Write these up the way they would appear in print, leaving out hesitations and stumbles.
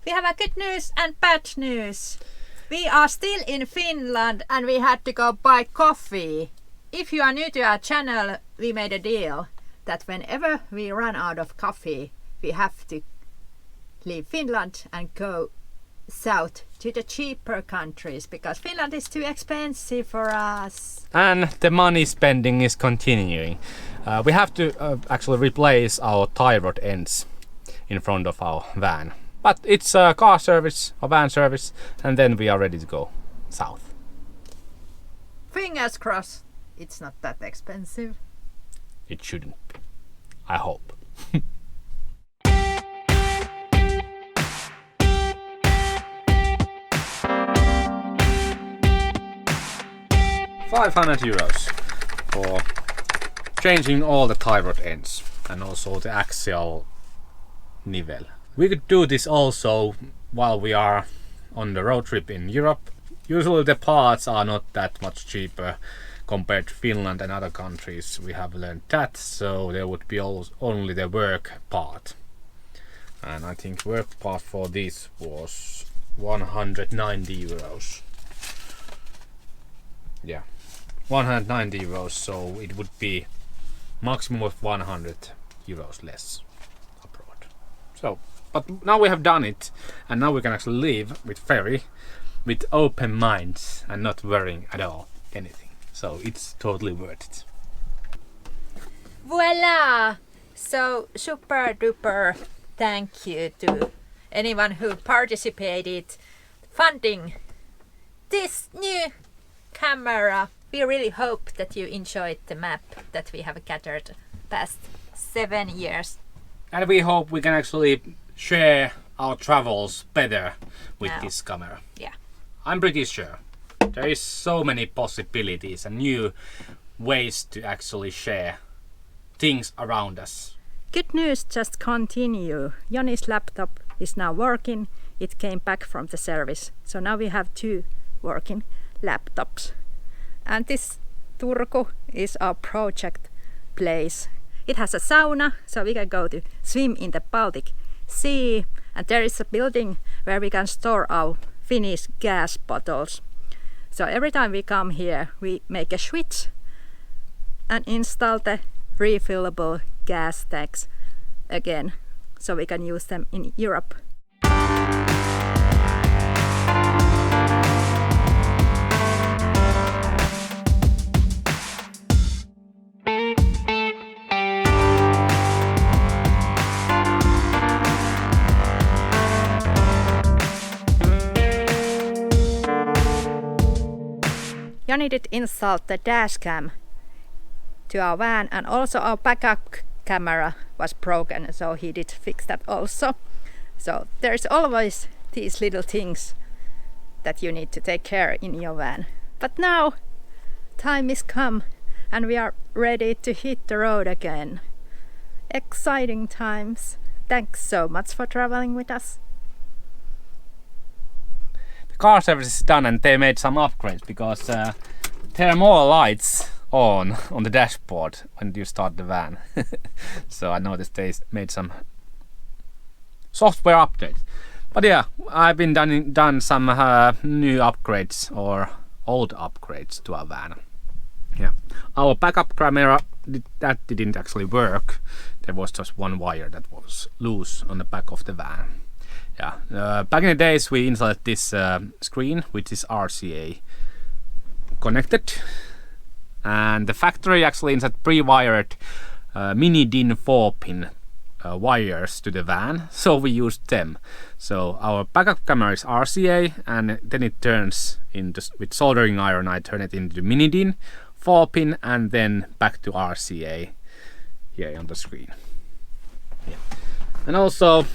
We have a good news and bad news. We are still in Finland and we had to go buy coffee. If you are new to our channel, we made a deal that whenever we run out of coffee, we have to leave Finland and go south to the cheaper countries because Finland is too expensive for us. And the money spending is continuing. We have to actually replace our tie rod ends in front of our van. But it's a car service, a van service, and then we are ready to go south. Fingers crossed, it's not that expensive. It shouldn't be. I hope. 500 euros for changing all the tie rod ends and also the axial nivel. We could do this also while we are on the road trip in Europe. Usually the parts are not that much cheaper compared to Finland and other countries. We have learned that, so there would be only the work part. And I think work part for this was 190 euros. Yeah, 190 euros, so it would be maximum of 100 euros less abroad. So, but now we have done it, and now we can actually live with ferry with open minds and not worrying at all anything. So it's totally worth it. Voila! So super duper thank you to anyone who participated funding this new camera. We really hope that you enjoyed the map that we have gathered past 7 years. And we hope we can actually share our travels better with Now. this camera. Yeah. I'm pretty sure there is so many possibilities and new ways to actually share things around us. Good news just continue. Joni's laptop is now working. It came back from the service. So now we have 2 working laptops. And this Turku is our project place. It has a sauna, so we can go to swim in the Baltic Sea. And there is a building where we can store our Finnish gas bottles. So every time we come here, we make a switch and install the refillable gas tanks again, so we can use them in Europe. Joni did install the dash cam to our van, and also our backup camera was broken, so he did fix that also. So there's always these little things that you need to take care in your van. But now time is come and we are ready to hit the road again. Exciting times. Thanks so much for traveling with us. The car service is done and they made some upgrades because there are more lights on the dashboard when you start the van. So I noticed they made some software updates. But yeah, I've been done some new upgrades or old upgrades to our van. Yeah, our backup camera that didn't actually work. There was just one wire that was loose on the back of the van. Yeah, back in the days we installed this screen, which is RCA connected, and the factory actually installed pre-wired mini DIN 4-pin wires to the van, so we used them. So our backup camera is RCA, and then it turns into, with soldering iron I turn it into mini DIN 4-pin and then back to RCA here on the screen. Yeah. And also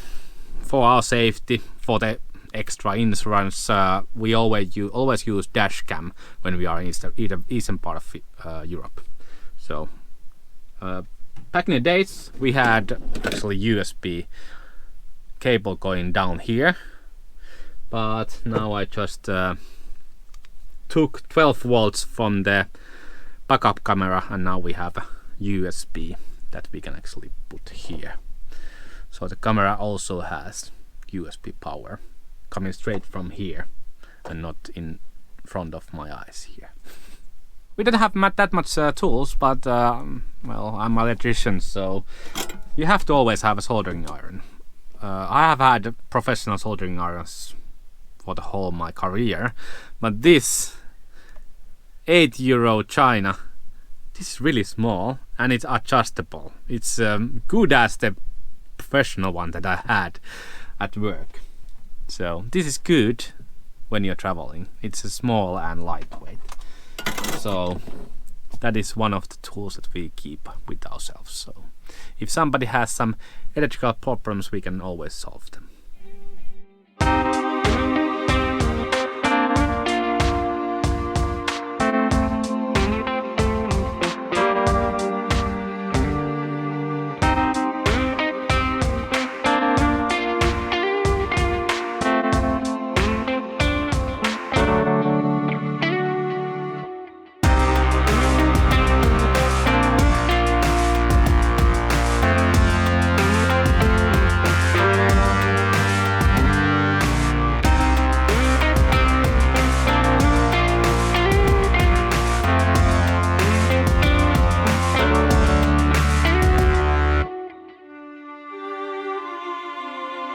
for our safety, for the extra insurance, we always use dash cam when we are in the eastern part of Europe. So back in the days we had actually USB cable going down here, but now I just took 12 volts from the backup camera and now we have a USB that we can actually put here. So the camera also has USB power coming straight from here and not in front of my eyes here. We don't have that much tools, but well, I'm an electrician, so you have to always have a soldering iron. I have had professional soldering irons for the whole of my career, but this €8 China, this is really small and it's adjustable. It's good as the professional one that I had at work. So this is good when you're traveling. It's small and lightweight. So that is one of the tools that we keep with ourselves. So if somebody has some electrical problems, we can always solve them.